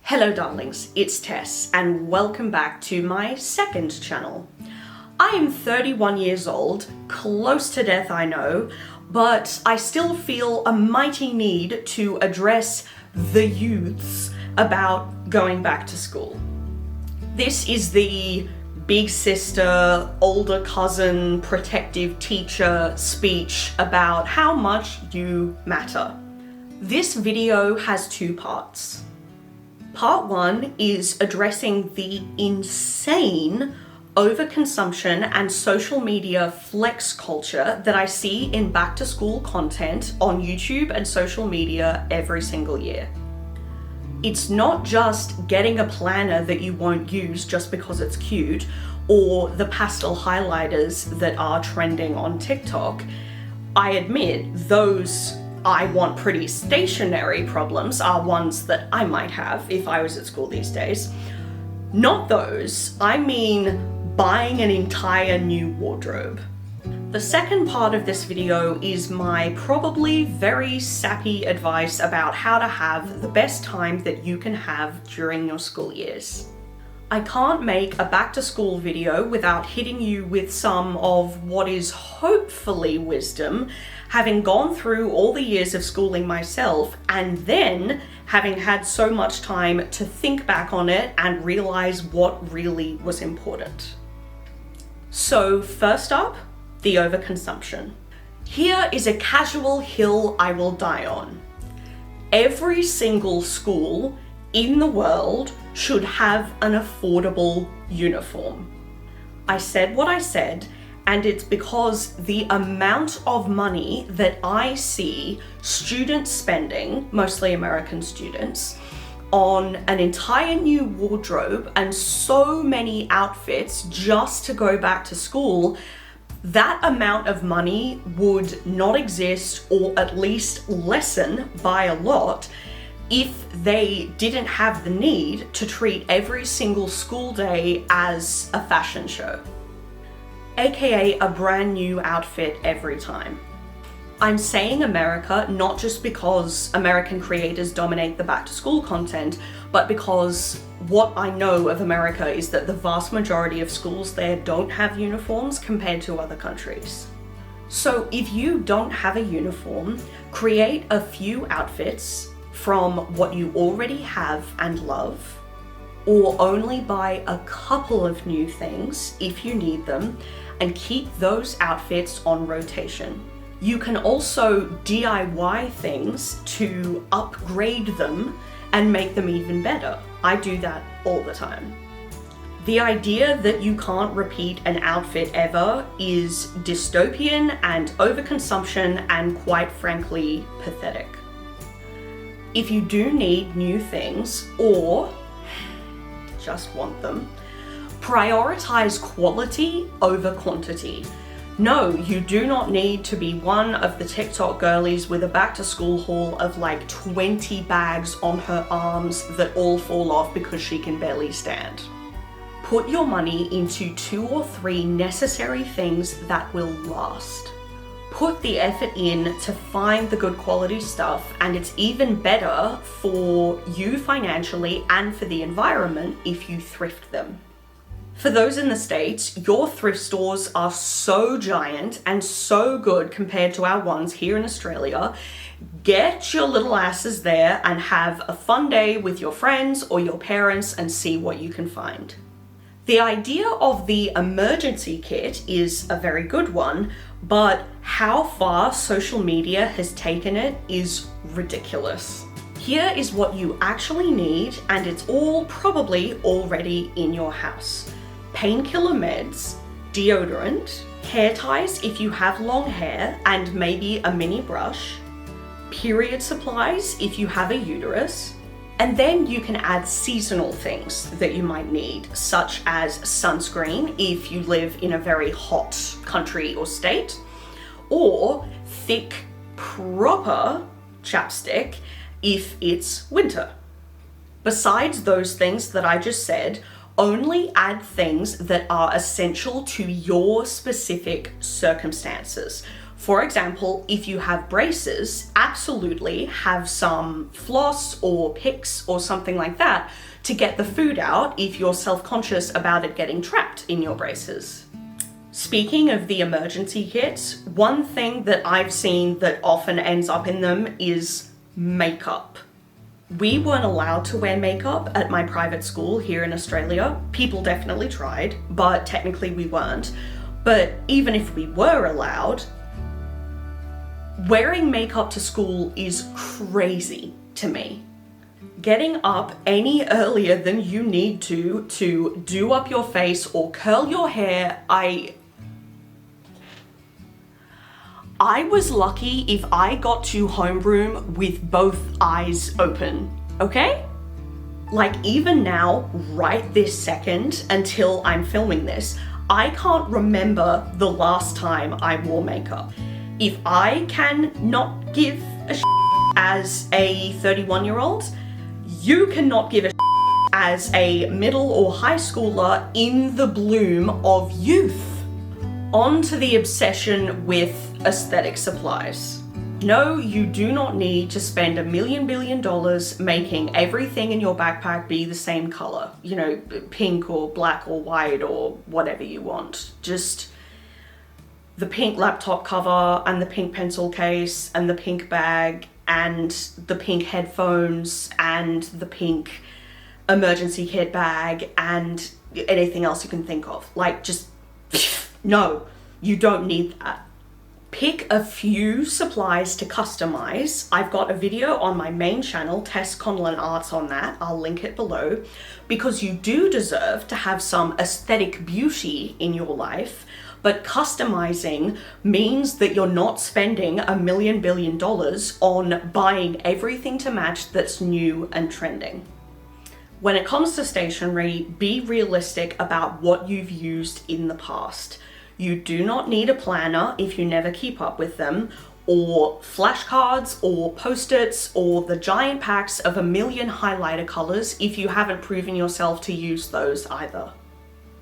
Hello darlings, it's Tess and welcome back to my second channel. I am 31 years old, close to death I know, but I still feel a mighty need to address the youths about going back to school. This is the big sister, older cousin, protective teacher speech about how much you matter. This video has two parts. Part one is addressing the insane overconsumption and social media flex culture that I see in back to school content on YouTube and social media every single year. It's not just getting a planner that you won't use just because it's cute, or the pastel highlighters that are trending on TikTok. I admit those I want pretty stationary problems are ones that I might have if I was at school these days. Not those, I mean buying an entire new wardrobe. The second part of this video is my probably very sappy advice about how to have the best time that you can have during your school years. I can't make a back to school video without hitting you with some of what is hopefully wisdom, having gone through all the years of schooling myself and then having had so much time to think back on it and realize what really was important. So first up, the overconsumption. Here is a casual hill I will die on. Every single school in the world should have an affordable uniform. I said what I said, and it's because the amount of money that I see students spending, mostly American students, on an entire new wardrobe and so many outfits just to go back to school, that amount of money would not exist, or at least lessen by a lot, if they didn't have the need to treat every single school day as a fashion show. AKA a brand new outfit every time. I'm saying America not just because American creators dominate the back to school content, but because what I know of America is that the vast majority of schools there don't have uniforms compared to other countries. So if you don't have a uniform, create a few outfits from what you already have and love, or only buy a couple of new things if you need them, and keep those outfits on rotation. You can also DIY things to upgrade them and make them even better. I do that all the time. The idea that you can't repeat an outfit ever is dystopian and overconsumption and quite frankly pathetic. If you do need new things or just want them, prioritize quality over quantity. No, you do not need to be one of the TikTok girlies with a back to school haul of like 20 bags on her arms that all fall off because she can barely stand. Put your money into 2 or 3 necessary things that will last. Put the effort in to find the good quality stuff, and it's even better for you financially and for the environment if you thrift them. For those in the States, your thrift stores are so giant and so good compared to our ones here in Australia. Get your little asses there and have a fun day with your friends or your parents and see what you can find. The idea of the emergency kit is a very good one, but how far social media has taken it is ridiculous. Here is what you actually need, and it's all probably already in your house. Painkiller meds, deodorant, hair ties if you have long hair and maybe a mini brush, period supplies if you have a uterus, and then you can add seasonal things that you might need, such as sunscreen if you live in a very hot country or state, or thick, proper chapstick if it's winter. Besides those things that I just said, only add things that are essential to your specific circumstances. For example, if you have braces, absolutely have some floss or picks or something like that to get the food out if you're self-conscious about it getting trapped in your braces. Speaking of the emergency kits, one thing that I've seen that often ends up in them is makeup. We weren't allowed to wear makeup at my private school here in Australia. People definitely tried, but technically we weren't. But even if we were allowed, wearing makeup to school is crazy to me. Getting up any earlier than you need to do up your face or curl your hair, I was lucky if I got to homeroom with both eyes open, okay? Like even now, right this second, until I'm filming this, I can't remember the last time I wore makeup. If I can not give a as a 31-year-old, you cannot give a as a middle or high schooler in the bloom of youth. On to the obsession with aesthetic supplies. No, you do not need to spend $1 million billion making everything in your backpack be the same color. You know, pink or black or white or whatever you want. Just the pink laptop cover and the pink pencil case and the pink bag and the pink headphones and the pink emergency kit bag and anything else you can think of. Like, just, no, you don't need that. Pick a few supplies to customize. I've got a video on my main channel, Tess Conlon Arts, on that. I'll link it below, because you do deserve to have some aesthetic beauty in your life, but customizing means that you're not spending $1 million billion on buying everything to match that's new and trending. When it comes to stationery, be realistic about what you've used in the past. You do not need a planner if you never keep up with them, or flashcards, or post-its, or the giant packs of 1 million highlighter colors if you haven't proven yourself to use those either.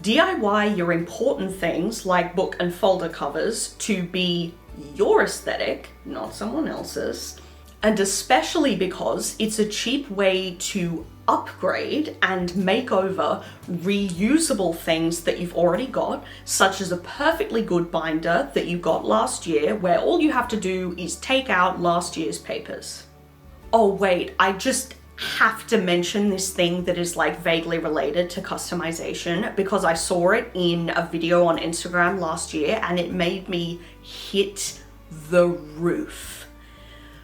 DIY your important things like book and folder covers to be your aesthetic, not someone else's, and especially because it's a cheap way to upgrade and make over reusable things that you've already got, such as a perfectly good binder that you got last year, where all you have to do is take out last year's papers. Oh wait, I just have to mention this thing that is like vaguely related to customization, because I saw it in a video on Instagram last year and it made me hit the roof.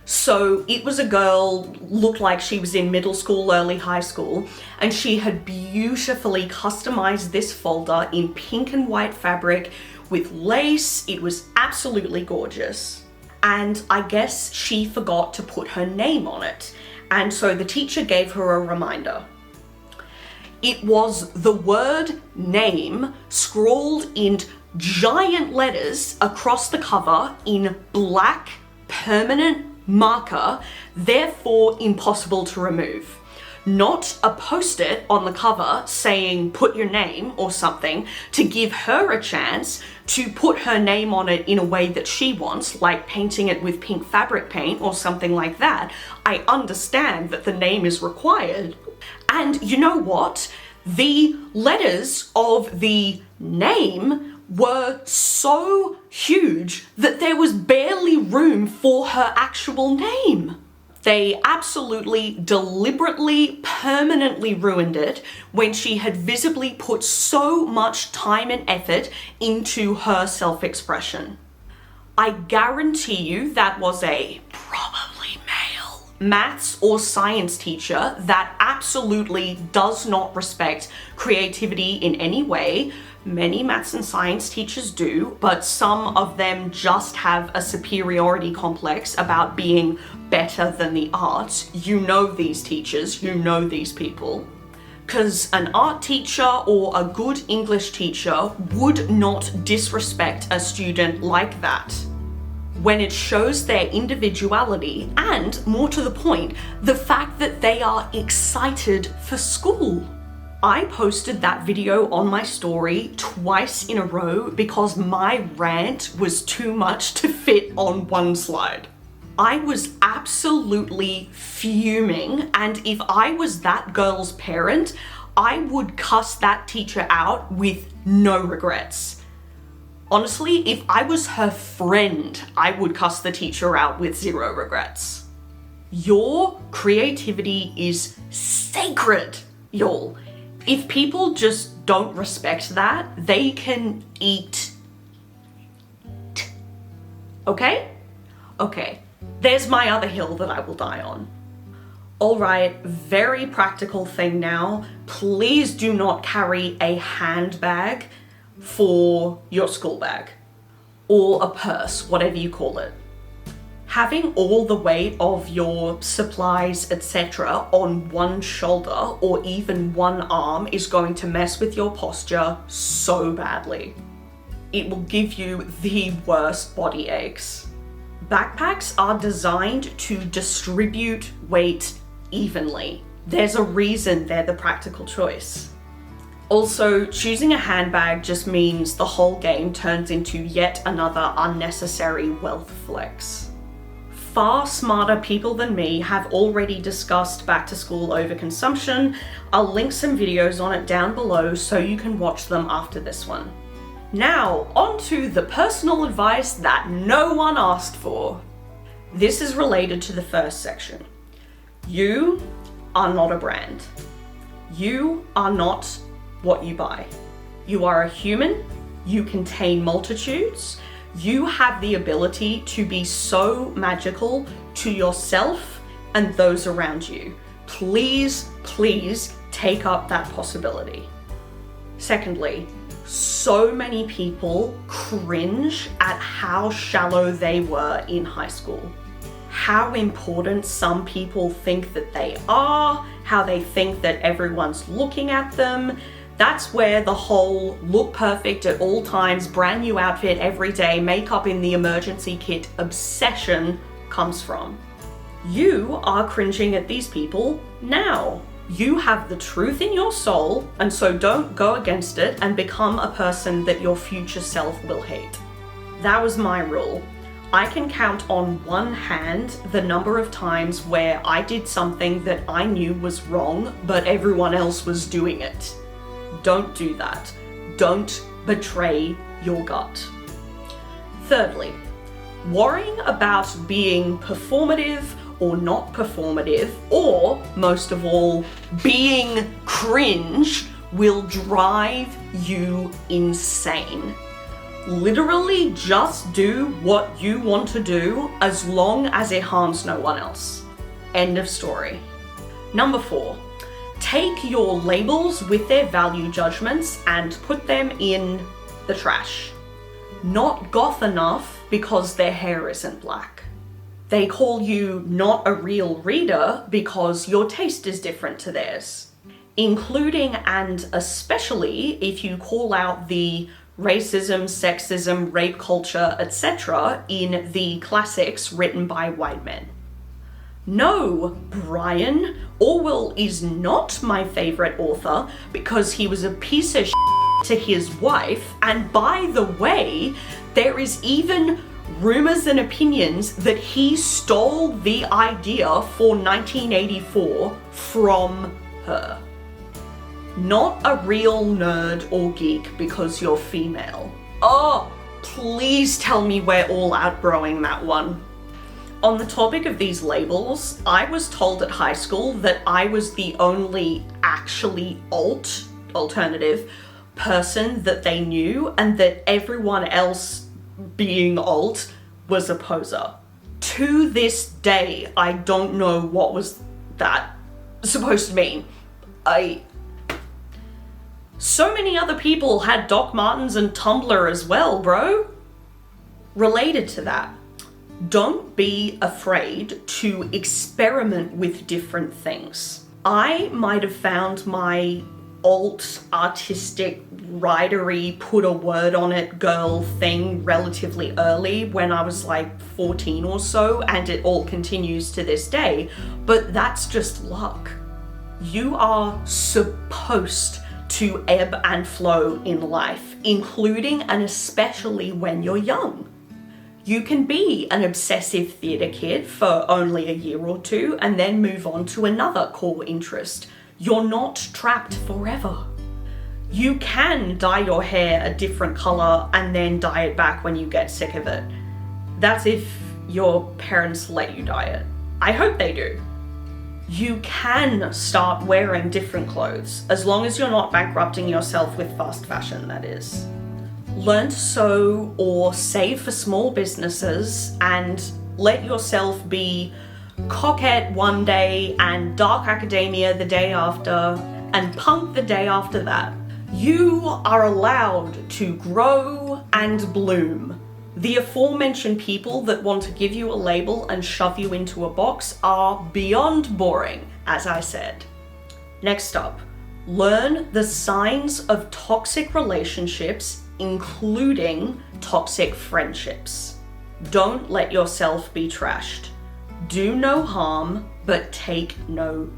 So it was a girl, looked like she was in middle school, early high school, and she had beautifully customized this folder in pink and white fabric with lace. It was absolutely gorgeous. And I guess she forgot to put her name on it. And so the teacher gave her a reminder. It was the word name scrawled in giant letters across the cover in black permanent marker, therefore impossible to remove. Not a post-it on the cover saying put your name or something to give her a chance to put her name on it in a way that she wants, like painting it with pink fabric paint or something like that. I understand that the name is required. And you know what? The letters of the name were so huge that there was barely room for her actual name. They absolutely, deliberately, permanently ruined it when she had visibly put so much time and effort into her self-expression. I guarantee you that was a probably male maths or science teacher that absolutely does not respect creativity in any way. Many maths and science teachers do, but some of them just have a superiority complex about being better than the arts. You know these teachers, you know these people. Because an art teacher or a good English teacher would not disrespect a student like that when it shows their individuality and, more to the point, the fact that they are excited for school. I posted that video on my story twice in a row because my rant was too much to fit on one slide. I was absolutely fuming, and if I was that girl's parent, I would cuss that teacher out with no regrets. Honestly, if I was her friend, I would cuss the teacher out with zero regrets. Your creativity is sacred, y'all. If people just don't respect that, they can eat. Okay? Okay. There's my other hill that I will die on. Alright, very practical thing now. Please do not carry a handbag for your school bag. Or a purse, whatever you call it. Having all the weight of your supplies, etc. on one shoulder or even one arm is going to mess with your posture so badly. It will give you the worst body aches. Backpacks are designed to distribute weight evenly. There's a reason they're the practical choice. Also, choosing a handbag just means the whole game turns into yet another unnecessary wealth flex. Far smarter people than me have already discussed back to school overconsumption. I'll link some videos on it down below so you can watch them after this one. Now, on to the personal advice that no one asked for. This is related to the first section. You are not a brand. You are not what you buy. You are a human. You contain multitudes. You have the ability to be so magical to yourself and those around you. Please, please take up that possibility. Secondly, so many people cringe at how shallow they were in high school. How important some people think that they are, how they think that everyone's looking at them. That's where the whole look perfect at all times, brand new outfit every day, makeup in the emergency kit obsession comes from. You are cringing at these people now. You have the truth in your soul, and so don't go against it and become a person that your future self will hate. That was my rule. I can count on one hand the number of times where I did something that I knew was wrong, but everyone else was doing it. Don't do that. Don't betray your gut. Thirdly, worrying about being performative or not performative, or most of all, being cringe will drive you insane. Literally just do what you want to do as long as it harms no one else. End of story. Number 4. Take your labels with their value judgments and put them in the trash. Not goth enough because their hair isn't black. They call you not a real reader because your taste is different to theirs. Including and especially if you call out the racism, sexism, rape culture, etc. in the classics written by white men. No, Brian, Orwell is not my favorite author because he was a piece of shit to his wife, and by the way, there is even rumors and opinions that he stole the idea for 1984 from her. Not a real nerd or geek because you're female. Oh, please tell me we're all outgrowing that one. On the topic of these labels, I was told at high school that I was the only actually alternative person that they knew, and that everyone else being alt was a poser. To this day, I don't know what was that supposed to mean. So many other people had Doc Martens and Tumblr as well, bro. Related to that, don't be afraid to experiment with different things. I might have found my alt, artistic, writery, put a word on it girl thing relatively early when I was like 14 or so, and it all continues to this day, but that's just luck. You are supposed to ebb and flow in life, including and especially when you're young. You can be an obsessive theatre kid for only a year or two and then move on to another core interest. You're not trapped forever. You can dye your hair a different colour and then dye it back when you get sick of it. That's if your parents let you dye it. I hope they do. You can start wearing different clothes, as long as you're not bankrupting yourself with fast fashion, that is. Learn to sew or save for small businesses and let yourself be coquette one day and dark academia the day after and punk the day after that. You are allowed to grow and bloom. The aforementioned people that want to give you a label and shove you into a box are beyond boring, as I said. Next up, learn the signs of toxic relationships, including toxic friendships. Don't let yourself be trashed. Do no harm, but take no.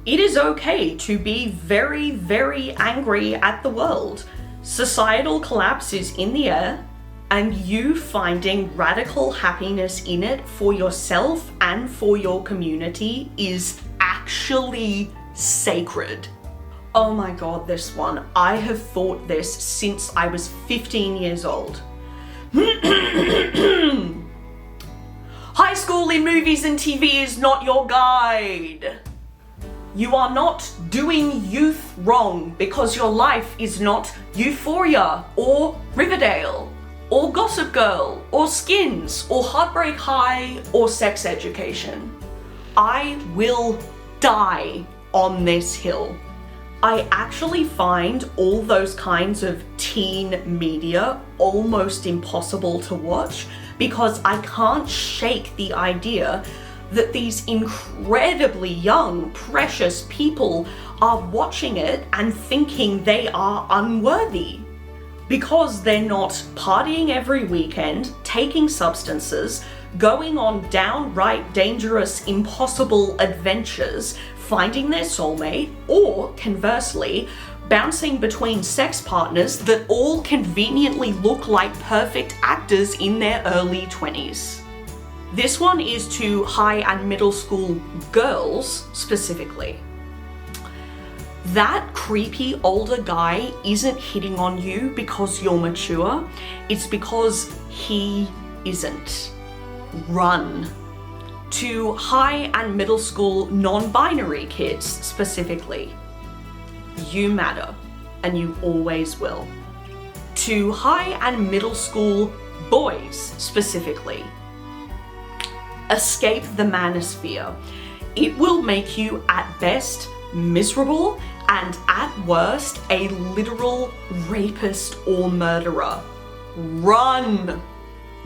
It is okay to be very, very angry at the world. Societal collapse is in the air, and you finding radical happiness in it for yourself and for your community is actually sacred. Oh my god, this one. I have thought this since I was 15 years old. High school in movies and TV is not your guide. You are not doing youth wrong because your life is not Euphoria or Riverdale or Gossip Girl or Skins or Heartbreak High or Sex Education. I will die on this hill. I actually find all those kinds of teen media almost impossible to watch because I can't shake the idea that these incredibly young, precious people are watching it and thinking they are unworthy. Because they're not partying every weekend, taking substances, going on downright dangerous, impossible adventures, finding their soulmate, or conversely, bouncing between sex partners that all conveniently look like perfect actors in their early 20s. This one is to high and middle school girls specifically. That creepy older guy isn't hitting on you because you're mature, it's because he isn't. Run. To high and middle school non-binary kids specifically. You matter, and you always will. To high and middle school boys specifically. Escape the manosphere. It will make you at best miserable and at worst a literal rapist or murderer. Run!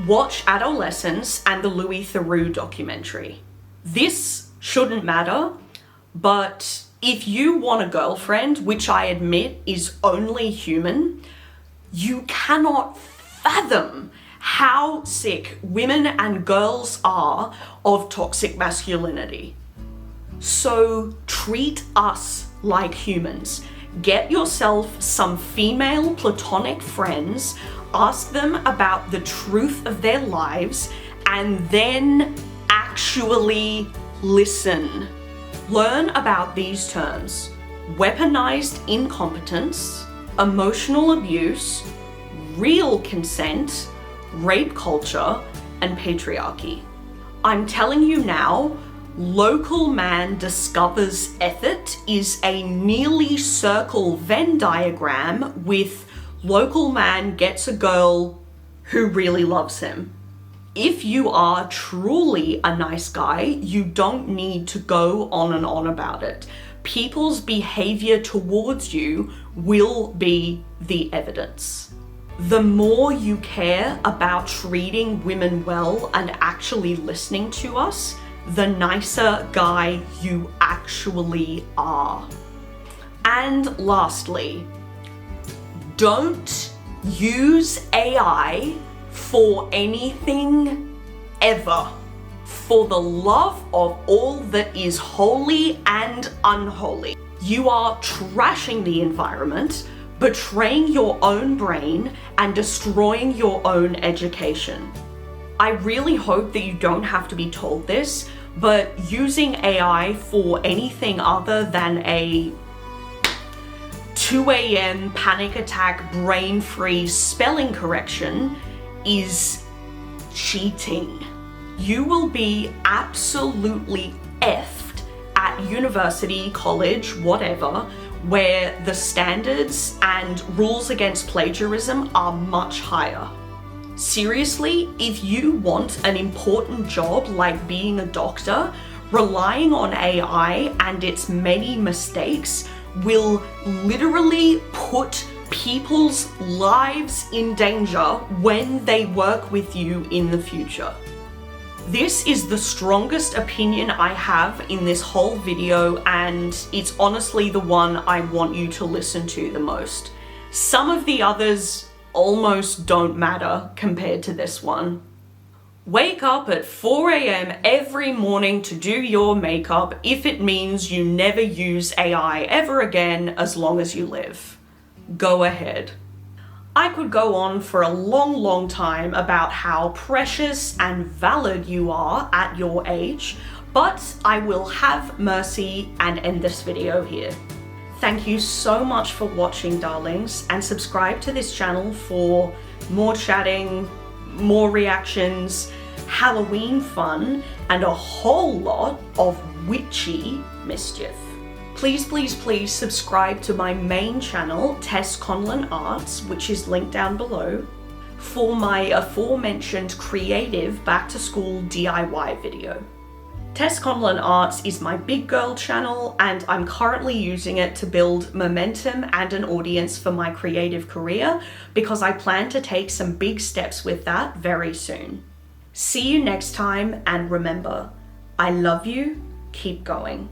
Watch Adolescence and the Louis Theroux documentary. This shouldn't matter, but if you want a girlfriend, which I admit is only human, you cannot fathom how sick women and girls are of toxic masculinity. So treat us like humans. Get yourself some female platonic friends, ask them about the truth of their lives, and then actually listen. Learn about these terms: weaponized incompetence, emotional abuse, real consent, rape culture, and patriarchy. I'm telling you now, local man discovers effort is a nearly circle Venn diagram with local man gets a girl who really loves him. If you are truly a nice guy, you don't need to go on and on about it. People's behavior towards you will be the evidence. The more you care about treating women well and actually listening to us, the nicer guy you actually are. And lastly, don't use AI for anything ever. for the love of all that is holy and unholy. You are trashing the environment, betraying your own brain, and destroying your own education. I really hope that you don't have to be told this, but using AI for anything other than a 2 a.m. panic attack brain freeze spelling correction is cheating. You will be absolutely effed at university, college, whatever, where the standards and rules against plagiarism are much higher. Seriously, if you want an important job like being a doctor, relying on AI and its many mistakes will literally put people's lives in danger when they work with you in the future. This is the strongest opinion I have in this whole video, and it's honestly the one I want you to listen to the most. Some of the others almost don't matter compared to this one. Wake up at 4 a.m. every morning to do your makeup if it means you never use AI ever again as long as you live. Go ahead. I could go on for a long time about how precious and valid you are at your age, but I will have mercy and end this video here. Thank you so much for watching, darlings, and subscribe to this channel for more chatting, more reactions, Halloween fun, and a whole lot of witchy mischief. Please subscribe to my main channel, Tess Conlon Arts, which is linked down below, for my aforementioned creative back-to-school DIY video. Tess Conlon Arts is my big girl channel, and I'm currently using it to build momentum and an audience for my creative career because I plan to take some big steps with that very soon. See you next time, and remember, I love you, keep going.